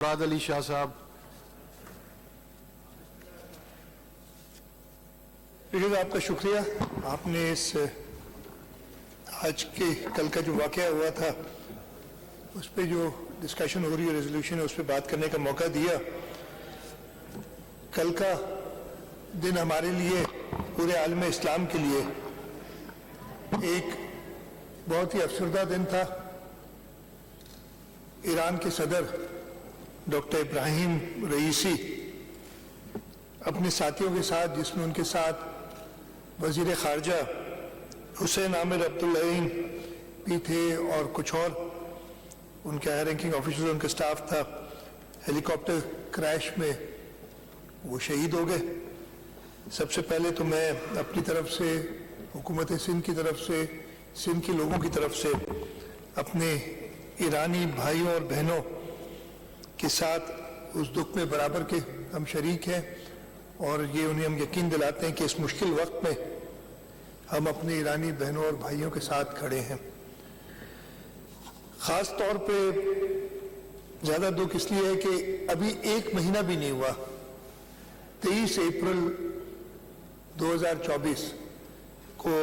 مراد علی شاہ صاحب. آپ کا شکریہ. آپ نے اس آج کے کل کا جو واقعہ ہوا تھا اس پہ جو ڈسکشن ہو رہی ہے ریزولوشن ہے اس پہ بات کرنے کا موقع دیا. کل کا دن ہمارے لیے پورے عالم اسلام کے لیے ایک بہت ہی افسردہ دن تھا. ایران کے صدر ڈاکٹر ابراہیم رئیسی اپنے ساتھیوں کے ساتھ، جس میں ان کے ساتھ وزیر خارجہ حسین عامر عبداللعین بھی تھے اور کچھ اور ان کے ہائی رینکنگ آفیسر، ان کا سٹاف تھا، ہیلی کاپٹر کریش میں وہ شہید ہو گئے. سب سے پہلے تو میں اپنی طرف سے، حکومت سندھ کی طرف سے، سندھ کے لوگوں کی طرف سے اپنے ایرانی بھائیوں اور بہنوں کے ساتھ اس دکھ میں برابر کے ہم شریک ہیں، اور یہ انہیں ہم یقین دلاتے ہیں کہ اس مشکل وقت میں ہم اپنے ایرانی بہنوں اور بھائیوں کے ساتھ کھڑے ہیں. خاص طور پہ زیادہ دکھ اس لیے ہے کہ ابھی ایک مہینہ بھی نہیں ہوا. 23 اپریل 2024 کو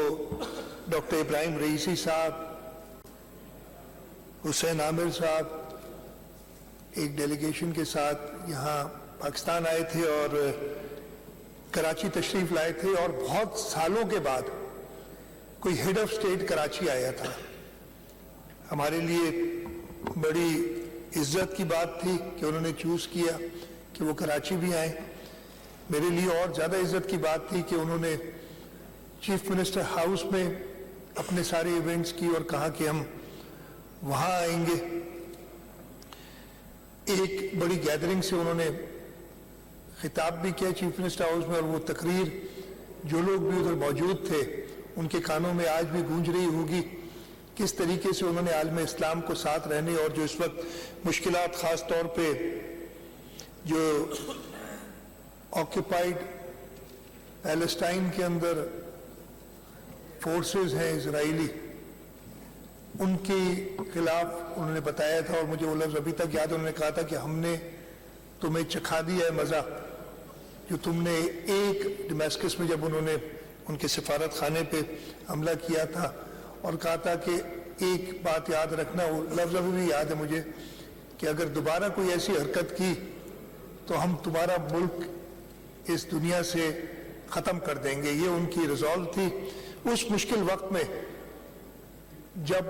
ڈاکٹر ابراہیم رئیسی صاحب، حسین عامر صاحب ایک ڈیلیگیشن کے ساتھ یہاں پاکستان آئے تھے اور کراچی تشریف لائے تھے، اور بہت سالوں کے بعد کوئی ہیڈ آف اسٹیٹ کراچی آیا تھا. ہمارے لیے بڑی عزت کی بات تھی کہ انہوں نے چوز کیا کہ وہ کراچی بھی آئیں. میرے لیے اور زیادہ عزت کی بات تھی کہ انہوں نے چیف منسٹر ہاؤس میں اپنے سارے ایونٹس کی اور کہا کہ ہم وہاں آئیں گے. ایک بڑی گیدرنگ سے انہوں نے خطاب بھی کیا چیف منسٹر ہاؤس میں، اور وہ تقریر جو لوگ بھی ادھر موجود تھے ان کے کانوں میں آج بھی گونج رہی ہوگی. کس طریقے سے انہوں نے عالم اسلام کو ساتھ رہنے اور جو اس وقت مشکلات، خاص طور پہ جو آکوپائڈ پیلسٹائن کے اندر فورسز ہیں اسرائیلی، ان کے خلاف انہوں نے بتایا تھا. اور مجھے وہ لفظ ابھی تک یاد، انہوں نے کہا تھا کہ ہم نے تمہیں چکھا دیا ہے مزہ جو تم نے ایک ڈمیسکس میں جب انہوں نے ان کے سفارت خانے پہ حملہ کیا تھا، اور کہا تھا کہ ایک بات یاد رکھنا، وہ لفظ ابھی بھی یاد ہے مجھے، کہ اگر دوبارہ کوئی ایسی حرکت کی تو ہم تمہارا ملک اس دنیا سے ختم کر دیں گے. یہ ان کی ریزالو تھی. اس مشکل وقت میں جب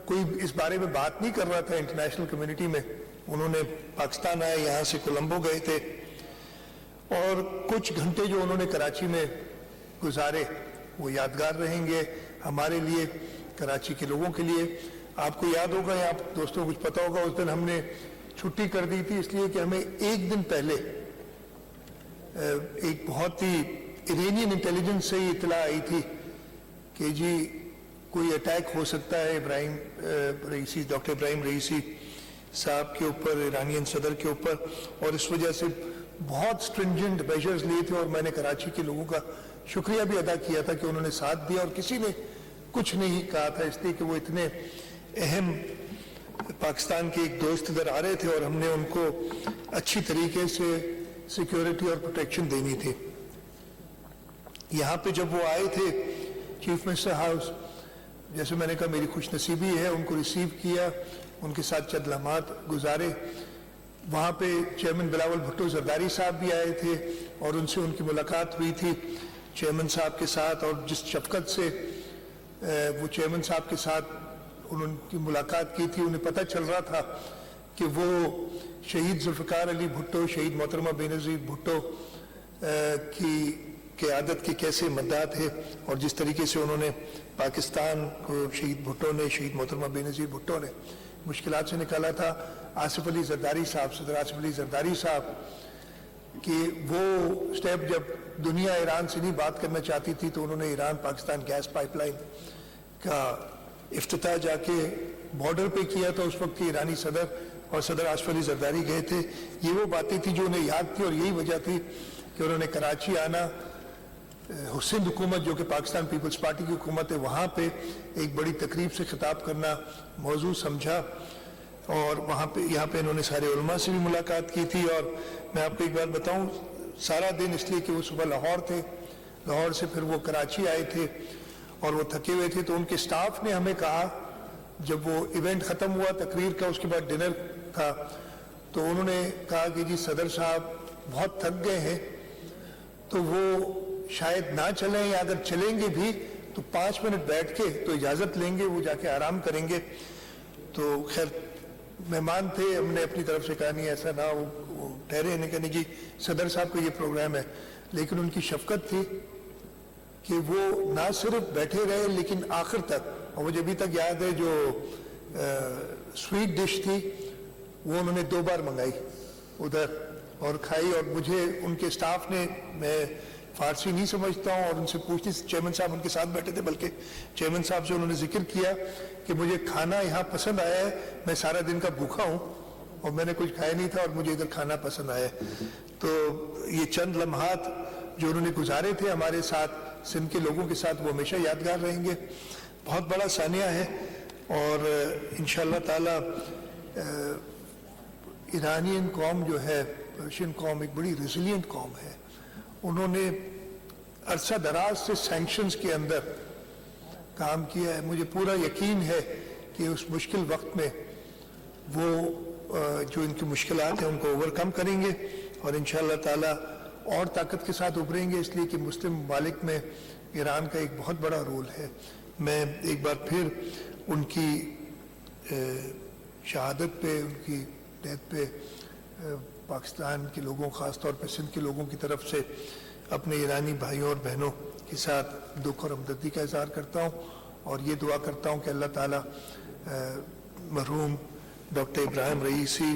کوئی اس بارے میں بات نہیں کر رہا تھا انٹرنیشنل کمیونٹی میں، انہوں نے پاکستان آئے، یہاں سے کولمبو گئے تھے، اور کچھ گھنٹے جو انہوں نے کراچی میں گزارے وہ یادگار رہیں گے ہمارے لیے، کراچی کے لوگوں کے لیے. آپ کو یاد ہوگا یا آپ دوستوں کو کچھ پتا ہوگا، اس دن ہم نے چھٹی کر دی تھی اس لیے کہ ہمیں ایک دن پہلے ایک بہت ہی ایرانین انٹیلیجنس سے یہ اطلاع آئی تھی کہ جی کوئی اٹیک ہو سکتا ہے Ebrahim Raisi, doctor Ebrahim Raisi صاحب کے اوپر، ایرانین صدر کے اوپر، اور اس وجہ سے بہت سٹرنجنٹ میجرز لیے تھے. اور میں نے کراچی کے لوگوں کا شکریہ بھی ادا کیا تھا کہ انہوں نے ساتھ دیا، اور کسی نے کچھ نہیں کہا تھا، اس لیے کہ وہ اتنے اہم پاکستان کے ایک دوست ادھر آ رہے تھے اور ہم نے ان کو اچھی طریقے سے سیکیورٹی اور پروٹیکشن دینی تھی. یہاں پہ جب وہ آئے تھے چیف منسٹر ہاؤس، جیسے میں نے کہا میری خوش نصیبی ہے، ان کو ریسیو کیا، ان کے ساتھ چند لمحات گزارے. وہاں پہ چیئرمین بلاول بھٹو زرداری صاحب بھی آئے تھے اور ان سے ان کی ملاقات ہوئی تھی چیئرمین صاحب کے ساتھ، اور جس شفقت سے وہ چیئرمین صاحب کے ساتھ انہوں کی ملاقات کی تھی، انہیں پتہ چل رہا تھا کہ وہ شہید ذوالفقار علی بھٹو، شہید محترمہ بینظیر بھٹو کی قیادت کے کیسے مداح تھے، اور جس طریقے سے انہوں نے پاکستان کو شہید بھٹو نے، شہید محترمہ بینظیر بھٹو نے مشکلات سے نکالا تھا. آصف علی زرداری صاحب، صدر آصف علی زرداری صاحب کہ وہ سٹیپ جب دنیا ایران سے نہیں بات کرنا چاہتی تھی تو انہوں نے Iran Pakistan gas pipeline کا افتتاح جا کے بارڈر پہ کیا تھا. اس وقت کے ایرانی صدر اور صدر آصف علی زرداری گئے تھے. یہ وہ باتیں تھیں جو انہیں یاد تھی، اور یہی وجہ تھی کہ انہوں نے کراچی آنا، سندھ حکومت جو کہ پاکستان پیپلز پارٹی کی حکومت ہے، وہاں پہ ایک بڑی تقریب سے خطاب کرنا موضوع سمجھا. اور وہاں پہ یہاں پہ انہوں نے سارے علماء سے بھی ملاقات کی تھی. اور میں آپ کو ایک بات بتاؤں, سارا دن اس لیے کہ وہ صبح لاہور تھے, لاہور سے پھر وہ کراچی آئے تھے اور وہ تھکے ہوئے تھے, تو ان کے سٹاف نے ہمیں کہا جب وہ ایونٹ ختم ہوا تقریر کا, اس کے بعد ڈنر تھا, تو انہوں نے کہا کہ جی صدر صاحب بہت تھک گئے ہیں تو وہ شاید نہ چلیں, یا اگر چلیں گے بھی تو 5 منٹ بیٹھ کے تو اجازت لیں گے, وہ جا کے آرام کریں گے. تو خیر مہمان تھے, ہم نے اپنی طرف سے کہا نہیں ایسا نہ, وہ ٹھہرے, انہیں کہنے جی صدر صاحب کا یہ پروگرام ہے. لیکن ان کی شفقت تھی کہ وہ نہ صرف بیٹھے رہے لیکن آخر تک, اور مجھے ابھی تک یاد ہے جو سویٹ ڈش تھی وہ انہوں نے 2 بار منگائی ادھر اور کھائی. اور مجھے ان کے سٹاف نے, میں فارسی نہیں سمجھتا ہوں, اور ان سے پوچھتی, چیئرمین صاحب ان کے ساتھ بیٹھے تھے, بلکہ چیئرمین صاحب سے انہوں نے ذکر کیا کہ مجھے کھانا یہاں پسند آیا ہے, میں سارا دن کا بھوکا ہوں اور میں نے کچھ کھایا نہیں تھا اور مجھے ادھر کھانا پسند آیا. تو یہ چند لمحات جو انہوں نے گزارے تھے ہمارے ساتھ, سندھ کے لوگوں کے ساتھ, وہ ہمیشہ یادگار رہیں گے. بہت بڑا ثانیہ ہے اور انشاءاللہ تعالی ایرانین قوم جو ہے, پرشین قوم ایک بڑی ریزیلینٹ قوم ہے. انہوں نے عرصہ دراز سے سینکشنز کے اندر کام کیا ہے. مجھے پورا یقین ہے کہ اس مشکل وقت میں وہ جو ان کی مشکلات ہیں ان کو اوورکم کریں گے اور انشاءاللہ تعالی اور طاقت کے ساتھ ابھریں گے, اس لیے کہ مسلم ممالک میں ایران کا ایک بہت بڑا رول ہے. میں ایک بار پھر ان کی شہادت پہ, ان کی ڈیتھ پہ پاکستان کے لوگوں, خاص طور پہ سندھ کے لوگوں کی طرف سے اپنے ایرانی بھائیوں اور بہنوں کے ساتھ دکھ اور ہمدردی کا اظہار کرتا ہوں, اور یہ دعا کرتا ہوں کہ اللہ تعالیٰ مرحوم doctor Ebrahim Raisi,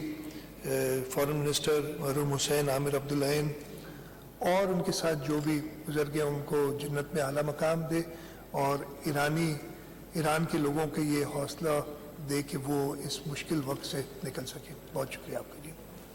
foreign minister مرحوم حسین عامر عبدالعین اور ان کے ساتھ جو بھی گزر گئے ان کو جنت میں اعلیٰ مقام دے, اور ایران کے لوگوں کے یہ حوصلہ دے کہ وہ اس مشکل وقت سے نکل سکیں. بہت شکریہ آپ کا.